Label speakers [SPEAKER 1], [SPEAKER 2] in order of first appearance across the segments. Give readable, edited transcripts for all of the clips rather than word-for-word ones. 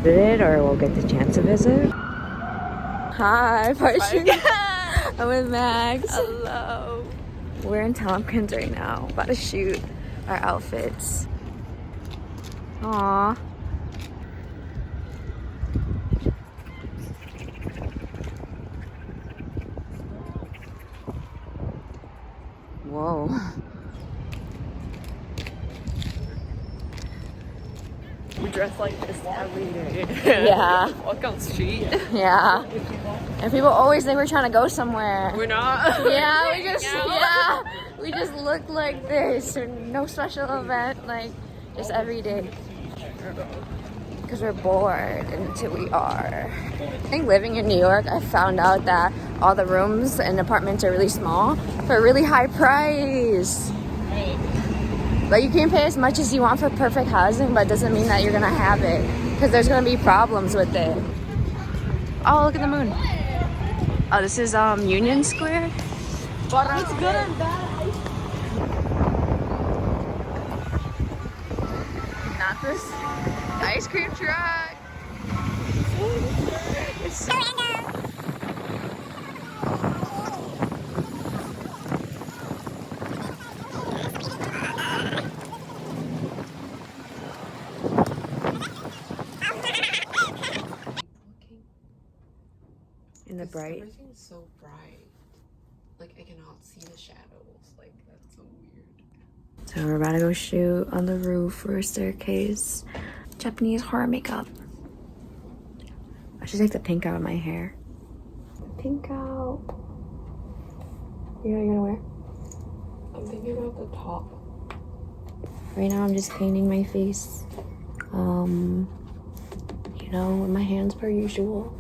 [SPEAKER 1] Visit or we'll get the chance to visit. Hi, Parshing. I'm with Max.
[SPEAKER 2] Hello.
[SPEAKER 1] We're in Tompkins right now, about to shoot our outfits. Aww. Whoa.
[SPEAKER 2] We dress like this every day.
[SPEAKER 1] Yeah.
[SPEAKER 2] Walk on the street.
[SPEAKER 1] Yeah. And people always think we're trying to go somewhere.
[SPEAKER 2] We're not.
[SPEAKER 1] Yeah, we just look like this. No special event, like just every day. Because we're bored, and until we are. I think living in New York, I found out that all the rooms and apartments are really small for a really high price. Like, you can pay as much as you want for perfect housing, but it doesn't mean that you're gonna have it, because there's gonna be problems with it. Oh, look at the moon. Oh, this is Union Square.
[SPEAKER 2] But it's good and bad.
[SPEAKER 1] Not this ice cream truck. It's so in the bright.
[SPEAKER 2] Everything's so bright. Like, I cannot see the shadows. Like, that's so weird.
[SPEAKER 1] So we're about to go shoot on the roof or a staircase. Japanese horror makeup. I should take the pink out of my hair. Pink out. You know what you're gonna wear?
[SPEAKER 2] I'm thinking about the top.
[SPEAKER 1] Right now I'm just painting my face. You know, with my hands per usual.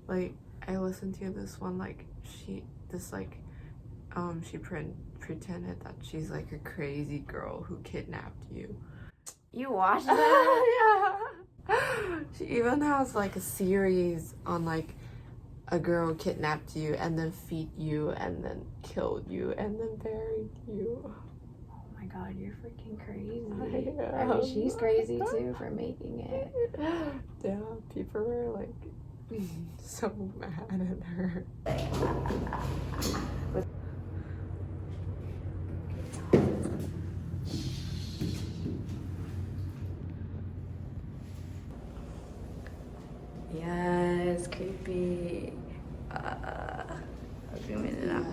[SPEAKER 2] Like, I listened to this one, like, she pretended that she's like a crazy girl who kidnapped you.
[SPEAKER 1] You watched that?
[SPEAKER 2] Yeah. She even has like a series on like a girl kidnapped you and then feed you and then killed you and then buried you.
[SPEAKER 1] Oh my god, you're freaking crazy.
[SPEAKER 2] I
[SPEAKER 1] I mean, she's crazy too for making it.
[SPEAKER 2] Yeah, people were like so mad at her.
[SPEAKER 1] Yes, creepy. I'll zoom in and out.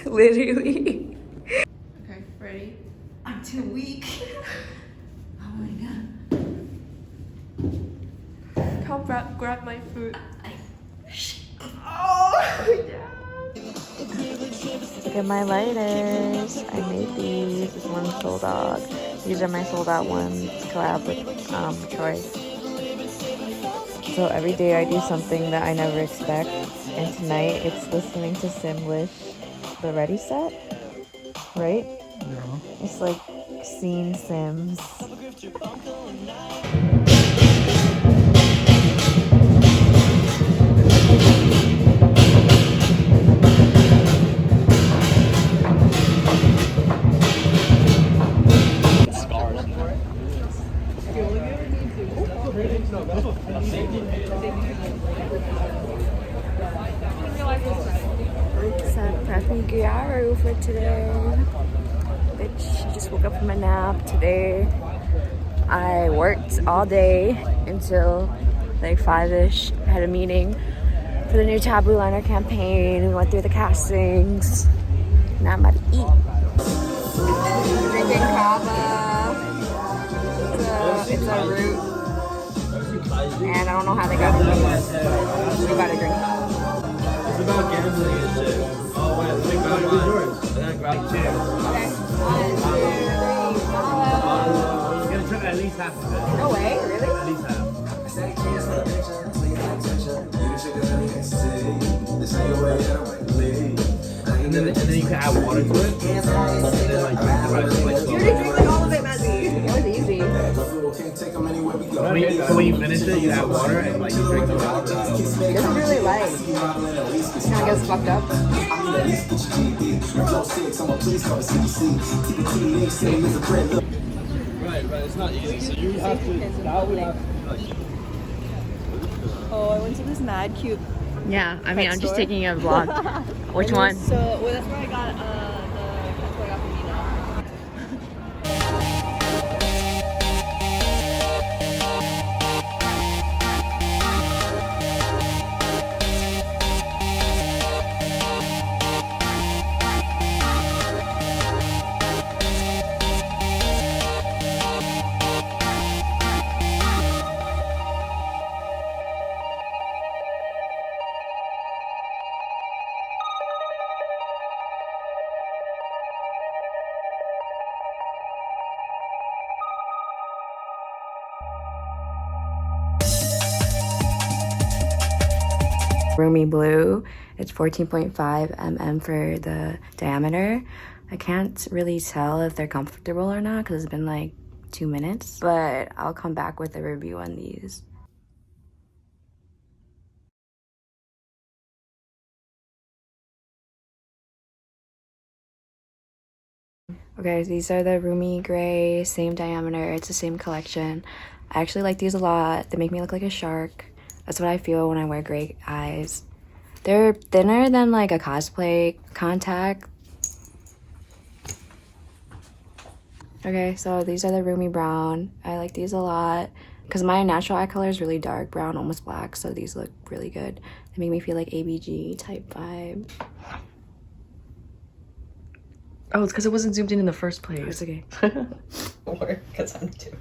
[SPEAKER 1] Literally.
[SPEAKER 2] Okay, ready?
[SPEAKER 1] I'm too weak. Oh my god.
[SPEAKER 2] Come grab my food.
[SPEAKER 1] Look at my lighters. I made these. This one's sold out. These are my sold out ones. Collab with Troy. So every day I do something that I never expect. And tonight it's listening to Simlish, the Ready Set, right?
[SPEAKER 3] Yeah.
[SPEAKER 1] It's like scene Sims. Gyaro for today. Bitch, I just woke up from a nap today. I worked all day until like 5-ish. I had a meeting for the new Taboo liner campaign. We went through the castings. Now I'm about to eat. Drinking kava. It's a root. And I don't know how they got it. We gotta drink it.
[SPEAKER 3] It's about gambling and shit. Oh, wait, let me grab yours. And then grab two.
[SPEAKER 1] Okay. 1, 2, 3,
[SPEAKER 3] It's gonna took at least least half of it.
[SPEAKER 1] No way, really?
[SPEAKER 3] At least half. And then you can add water to it. And then like drink the rest like slowly.
[SPEAKER 2] Drink all of it, Mazzy.
[SPEAKER 1] It was easy.
[SPEAKER 3] So when you finish it, you add water and like you drink the rest.
[SPEAKER 1] This is really light. It kind of gets fucked up.
[SPEAKER 3] Right, it's not easy. So you have to, that would have to,
[SPEAKER 4] Oh, I went to this mad cute.
[SPEAKER 1] Yeah, I mean, I'm just
[SPEAKER 4] store.
[SPEAKER 1] taking a vlog. Which
[SPEAKER 4] And it
[SPEAKER 1] one?
[SPEAKER 4] was well, that's where I got that's where I got from Nina.
[SPEAKER 1] Roomy Blue. It's 14.5 mm for the diameter. I can't really tell if they're comfortable or not because it's been like 2 minutes, but I'll come back with a review on these. Okay, these are the Roomy Gray, same diameter, it's the same collection. I actually like these a lot. They make me look like a shark. That's what I feel when I wear gray eyes. They're thinner than like a cosplay contact. Okay, so these are the Roomy Brown. I like these a lot because my natural eye color is really dark brown, almost black, so these look really good. They make me feel like ABG type vibe.
[SPEAKER 2] Oh, it's because it wasn't zoomed in the first place.
[SPEAKER 1] It's okay.
[SPEAKER 2] Or because I'm too.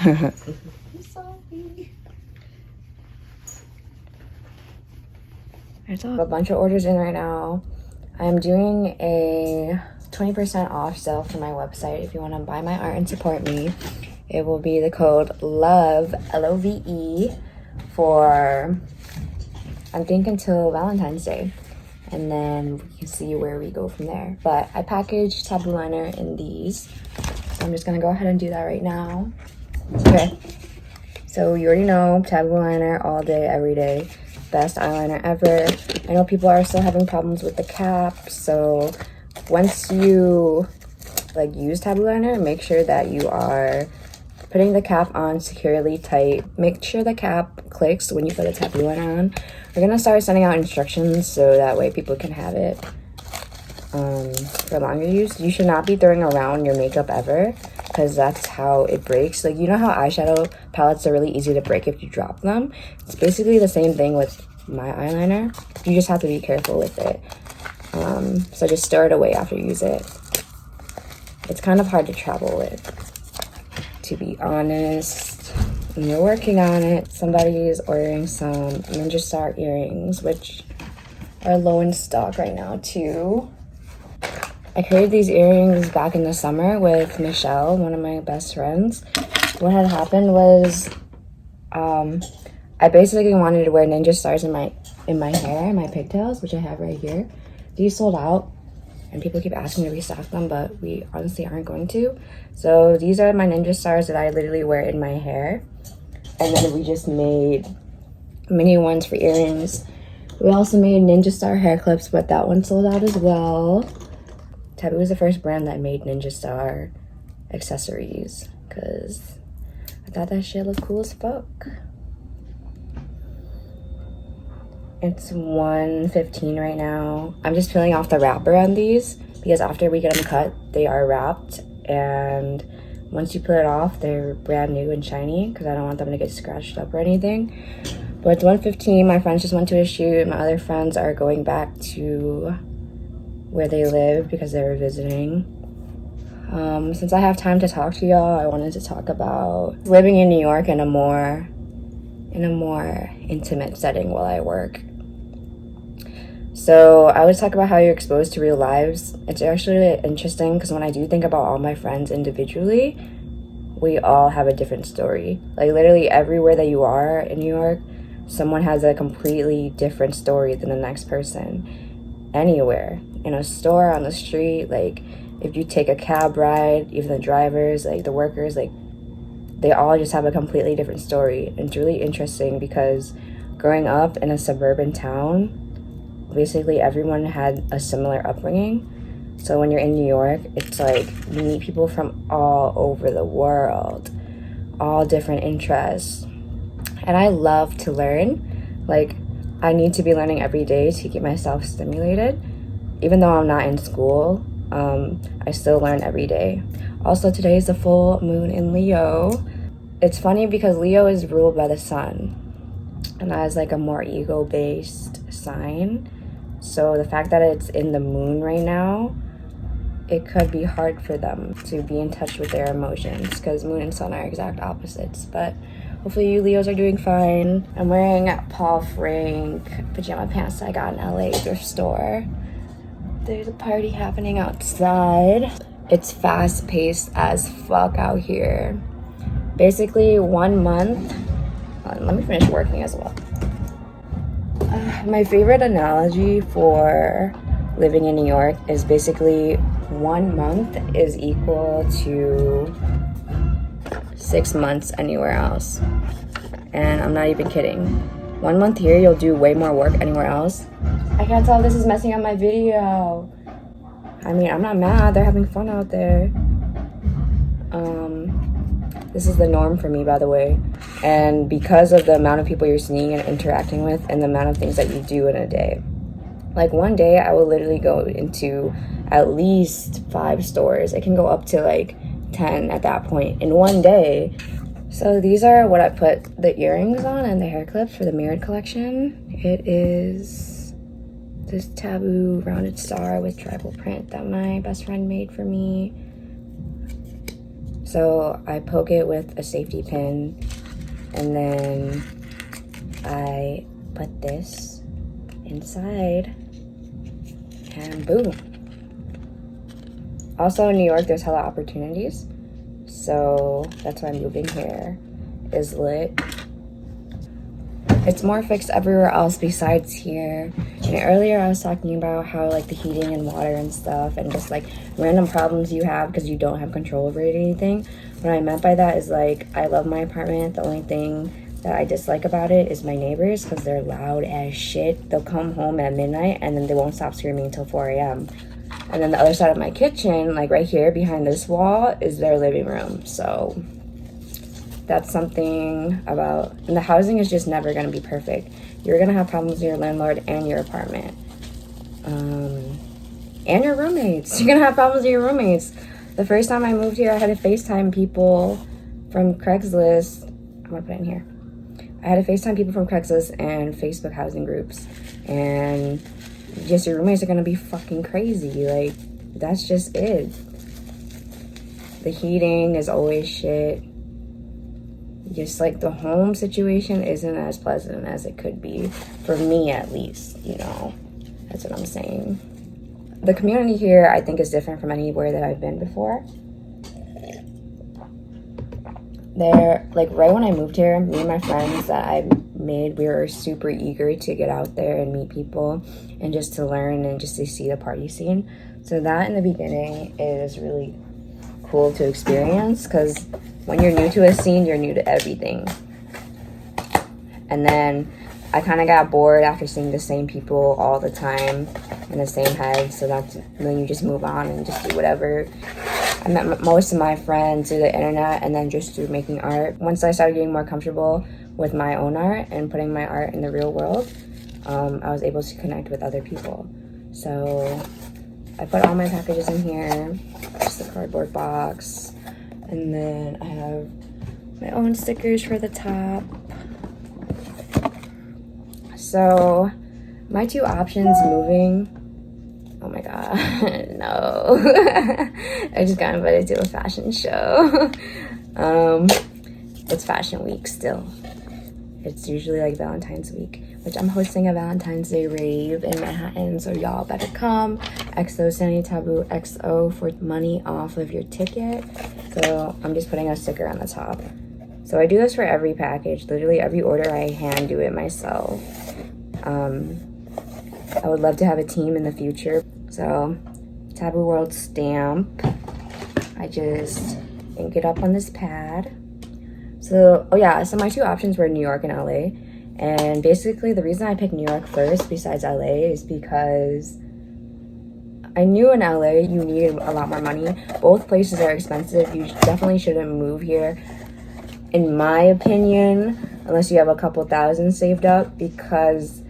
[SPEAKER 1] I'm
[SPEAKER 2] sorry.
[SPEAKER 1] I still have a bunch of orders in right now. I'm doing a 20% off sale for my website. If you want to buy my art and support me, it will be the code LOVE, L-O-V-E, for I think until Valentine's Day. And then we can see where we go from there. But I packaged Taboo liner in these. So I'm just gonna go ahead and do that right now. Okay. So you already know Taboo liner all day, every day. Best eyeliner ever. I know people are still having problems with the cap, so once you like use Taboo liner, make sure that you are putting the cap on securely tight. Make sure the cap clicks when you put the Taboo liner on. We're gonna start sending out instructions so that way people can have it for longer use. You should not be throwing around your makeup ever because that's how it breaks. Like, you know how eyeshadow palettes are really easy to break if you drop them? It's basically the same thing with my eyeliner. You just have to be careful with it. So just store it away after you use it. It's kind of hard to travel with, to be honest. And you're working on it. Somebody is ordering some Ninja Star earrings, which are low in stock right now too. I created these earrings back in the summer with Michelle, one of my best friends. What had happened was I basically wanted to wear Ninja Stars in my hair, my pigtails, which I have right here. These sold out and people keep asking to restock them, but we honestly aren't going to. So these are my Ninja Stars that I literally wear in my hair. And then we just made mini ones for earrings. We also made Ninja Star hair clips, but that one sold out as well. Taboo was the first brand that made Ninja Star accessories because I thought that shit looked cool as fuck. It's $115 right now. I'm just peeling off the wrapper on these because after we get them cut, they are wrapped. And once you peel it off, they're brand new and shiny because I don't want them to get scratched up or anything. But it's $115. My friends just went to a shoot. My other friends are going back to where they live because they were visiting. Since I have time to talk to y'all, I wanted to talk about living in New York in a more intimate setting while I work. So I would talk about how you're exposed to real lives. It's actually interesting because when I do think about all my friends individually, we all have a different story. Like literally everywhere that you are in New York, someone has a completely different story than the next person. Anywhere, in a store, on the street, like if you take a cab ride, even the drivers, like the workers, like they all just have a completely different story. And it's really interesting because growing up in a suburban town, basically everyone had a similar upbringing. So when you're in New York, it's like you meet people from all over the world, all different interests. And I love to learn. Like, I need to be learning every day to keep myself stimulated. Even though I'm not in school, I still learn every day. Also, today is the full moon in Leo. It's funny because Leo is ruled by the sun, and that is like a more ego-based sign. So the fact that it's in the moon right now, it could be hard for them to be in touch with their emotions because moon and sun are exact opposites. But hopefully you Leos are doing fine. I'm wearing Paul Frank pajama pants I got in LA thrift store. There's a party happening outside. It's fast-paced as fuck out here. Basically 1 month. Let me finish working as well. My favorite analogy for living in New York is basically 1 month is equal to 6 months anywhere else. And I'm not even kidding. 1 month here, you'll do way more work anywhere else. I can't tell if this is messing up my video. I mean, I'm not mad. They're having fun out there. This is the norm for me, by the way. And because of the amount of people you're seeing and interacting with and the amount of things that you do in a day. Like one day I will literally go into at least 5 stores. It can go up to like 10 at that point in one day. So these are what I put the earrings on and the hair clips for the mirrored collection. It is this Taboo rounded star with tribal print that my best friend made for me. So I poke it with a safety pin and then I put this inside and boom. Also in New York, there's hella opportunities. So that's why moving here is lit. It's more fixed everywhere else besides here. And earlier I was talking about how like the heating and water and stuff and just like random problems you have because you don't have control over anything. What I meant by that is like I love my apartment. The only thing that I dislike about it is my neighbors because they're loud as shit. They'll come home at midnight and then they won't stop screaming until 4 a.m. And then the other side of my kitchen, like right here behind this wall, is their living room. So that's something about, and the housing is just never going to be perfect. You're going to have problems with your landlord and your apartment. And your roommates. You're going to have problems with your roommates. The first time I moved here, I had to FaceTime people from Craigslist. I'm going to put it in here. I had to FaceTime people from Craigslist and Facebook housing groups. And just your roommates are going to be fucking crazy. Like, that's just it. The heating is always shit. Just like the home situation isn't as pleasant as it could be. For me, at least, you know. That's what I'm saying. The community here, I think, is different from anywhere that I've been before. There, like right when I moved here, me and my friends that I made, we were super eager to get out there and meet people and just to learn and just to see the party scene. So that in the beginning is really cool to experience because when you're new to a scene, you're new to everything. And then I kind of got bored after seeing the same people all the time in the same head. So then you just move on and just do whatever. I met most of my friends through the internet and then just through making art. Once I started getting more comfortable with my own art and putting my art in the real world, I was able to connect with other people. So I put all my packages in here, just a cardboard box. And then I have my own stickers for the top. So my 2 options moving, oh my god, no. I just got invited to a fashion show. It's fashion week still. It's usually like Valentine's week, which I'm hosting a Valentine's Day rave in Manhattan, so y'all better come. XO Sandy Taboo XO for money off of your ticket. So I'm just putting a sticker on the top. So I do this for every package. Literally every order I hand do it myself. I would love to have a team in the future. So Taboo World stamp. I just ink it up on this pad. So, oh yeah, so my two options were New York and LA. And basically the reason I picked New York first besides LA is because I knew in LA you needed a lot more money. Both places are expensive. You definitely shouldn't move here, in my opinion, unless you have a couple thousand saved up, because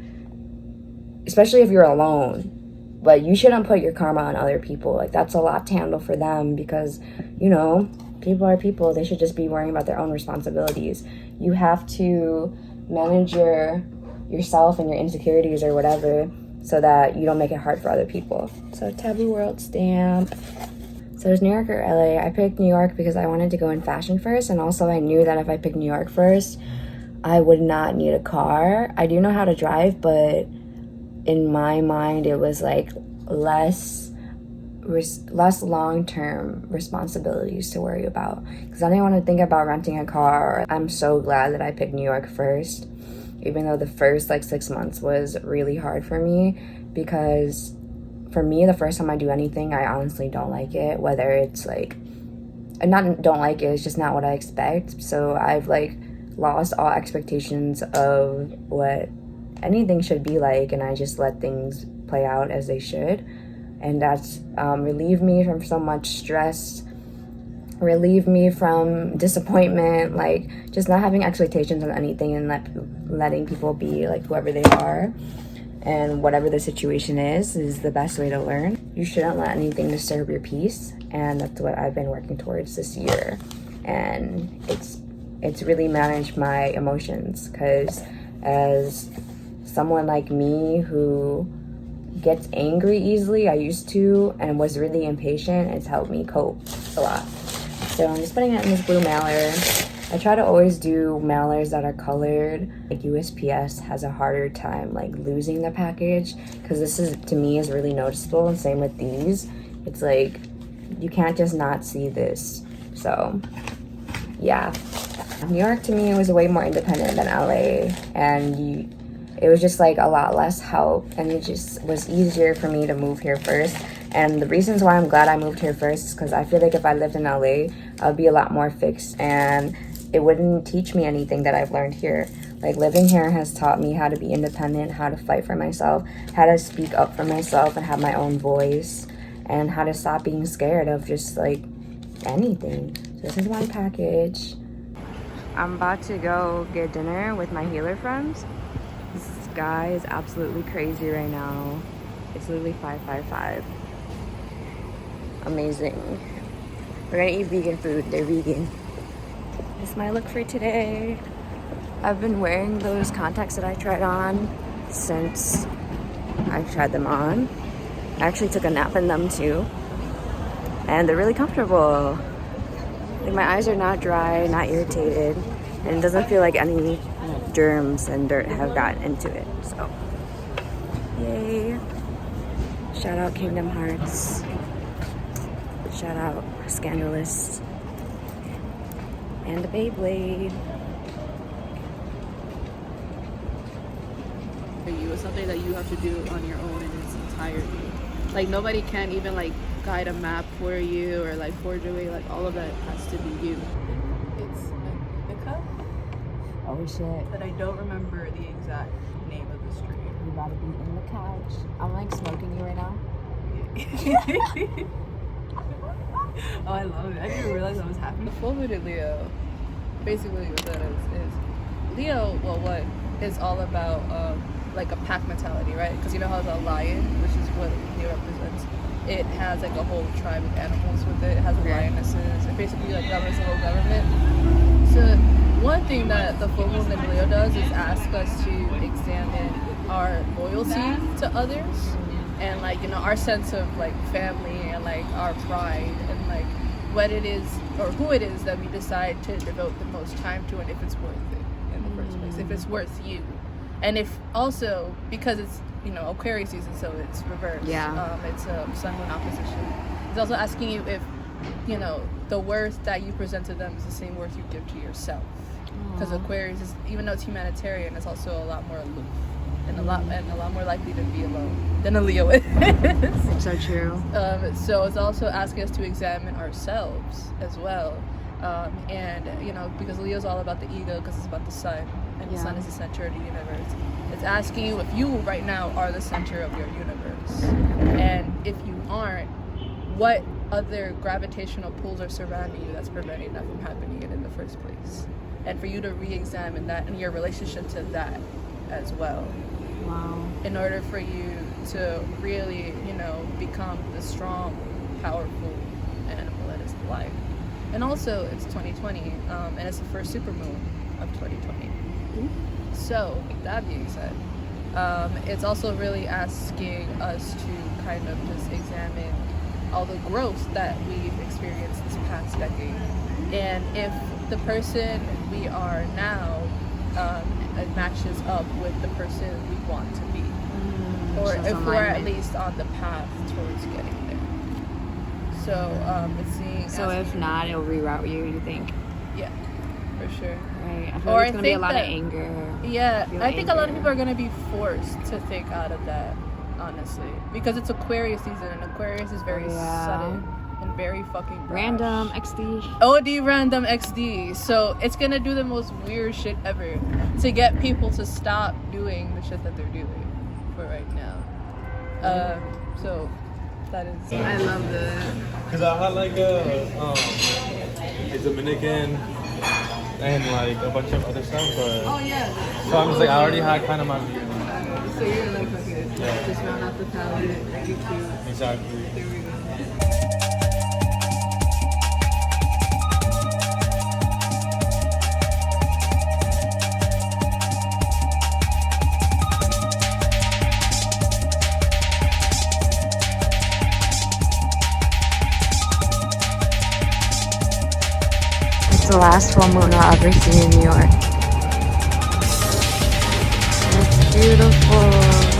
[SPEAKER 1] especially if you're alone. But you shouldn't put your karma on other people. Like, that's a lot to handle for them because, you know, people are people. They should just be worrying about their own responsibilities. You have to manage yourself and your insecurities or whatever so that you don't make it hard for other people. So Taboo World stamp. So it's New York or LA. I picked New York because I wanted to go in fashion first, and also I knew that if I picked New York first, I would not need a car. I do know how to drive, but in my mind it was like less long-term responsibilities to worry about, because I didn't want to think about renting a car. I'm so glad that I picked New York first, even though the first like 6 months was really hard for me, because for me, the first time I do anything, I honestly don't like it. Whether it's like, not don't like it, it's just not what I expect. So I've like lost all expectations of what anything should be like, and I just let things play out as they should. And that's relieved me from so much stress, relieved me from disappointment, like just not having expectations on anything and letting people be like whoever they are. And whatever the situation is the best way to learn. You shouldn't let anything disturb your peace, and that's what I've been working towards this year. And it's really managed my emotions, because as someone like me who gets angry easily, I used to, and was really impatient, it's helped me cope a lot. So I'm just putting it in this blue mailer. I try to always do mailers that are colored. Like USPS has a harder time like losing the package, because this is, to me, is really noticeable, and same with these. It's like you can't just not see this. So yeah, New York to me was way more independent than LA, and it was just like a lot less help, and it just was easier for me to move here first. And the reasons why I'm glad I moved here first is because I feel like if I lived in LA, I'd be a lot more fixed, and it wouldn't teach me anything that I've learned here. Like, living here has taught me how to be independent, how to fight for myself, how to speak up for myself and have my own voice, and how to stop being scared of just like anything. So this is my package. I'm about to go get dinner with my healer friends. This guy is absolutely crazy right now. It's literally 555. Amazing. We're gonna eat vegan food. They're vegan. This is my look for today. I've been wearing those contacts that I tried on since I tried them on. I actually took a nap in them too, and they're really comfortable. Like, my eyes are not dry, not irritated, and it doesn't feel like any germs and dirt have gotten into it. So yay. Shout out Kingdom Hearts. Shout out Scandalous. And the Beyblade.
[SPEAKER 4] It's something that you have to do on your own in its entirety. Like, nobody can even like guide a map for you or like forge a way. Like, all of that has to be you. It's a cup.
[SPEAKER 1] Oh shit.
[SPEAKER 4] But I don't remember the exact name of the street.
[SPEAKER 1] You gotta be in the couch. I'm like smoking you right now.
[SPEAKER 4] Oh, I love it. I didn't realize that was happening. The full moon in Leo, basically what that is Leo, well, what is all about like a pack mentality, right? Because you know how the lion, which is what Leo represents, it has like a whole tribe of animals with it. It has lionesses. It basically like governs the whole government. So one thing that the full moon in Leo does is ask us to examine our loyalty to others, and like, you know, our sense of like family and like our pride, and like what it is or who it is that we decide to devote the most time to, and if it's worth it in the first first place, if it's worth you. And if also, because it's, you know, Aquarius season, so it's reversed.
[SPEAKER 1] Yeah.
[SPEAKER 4] It's a sun-moon opposition. It's also asking you if, you know, the worth that you present to them is the same worth you give to yourself. Because Aquarius is, even though it's humanitarian, it's also a lot more aloof and a lot more likely to be alone than a Leo is.
[SPEAKER 1] So true.
[SPEAKER 4] So it's also asking us to examine ourselves as well. And, you know, because Leo's all about the ego, because it's about the sun, and the sun is the center of the universe. It's asking you if you right now are the center of your universe. And if you aren't, what other gravitational pulls are surrounding you that's preventing that from happening in the first place? And for you to re-examine that and your relationship to that as well.
[SPEAKER 1] Wow.
[SPEAKER 4] In order for you to really, you know, become the strong, powerful animal that is life. And also, it's 2020, and it's the first supermoon of 2020. So, with that being said, it's also really asking us to kind of just examine all the growth that we've experienced this past decade. And if the person we are now it matches up with the person we want to be. Or if we're at least on the path towards getting there. So it's seeing.
[SPEAKER 1] So if not, it'll reroute you, you think?
[SPEAKER 4] Yeah, for sure.
[SPEAKER 1] Right. I feel like it's gonna be a lot of anger.
[SPEAKER 4] Yeah, I think a lot of people are gonna be forced to think out of that, honestly, because it's Aquarius season, and Aquarius is very sudden and very fucking brash.
[SPEAKER 1] Random XD.
[SPEAKER 4] OD random XD. So it's gonna do the most weird shit ever to get people to stop doing the shit that they're doing for right now. So that is.
[SPEAKER 2] I love that.
[SPEAKER 3] Cause I had like a Dominican and like a bunch of other stuff, but
[SPEAKER 2] Oh yeah.
[SPEAKER 3] so I'm just like I already had kind of my view.
[SPEAKER 2] So you're like, okay,
[SPEAKER 3] Yeah.
[SPEAKER 2] just round out the palette, make it cute.
[SPEAKER 3] Exactly.
[SPEAKER 2] There we go.
[SPEAKER 1] It's the last full moon I'll ever see in New York. It's beautiful.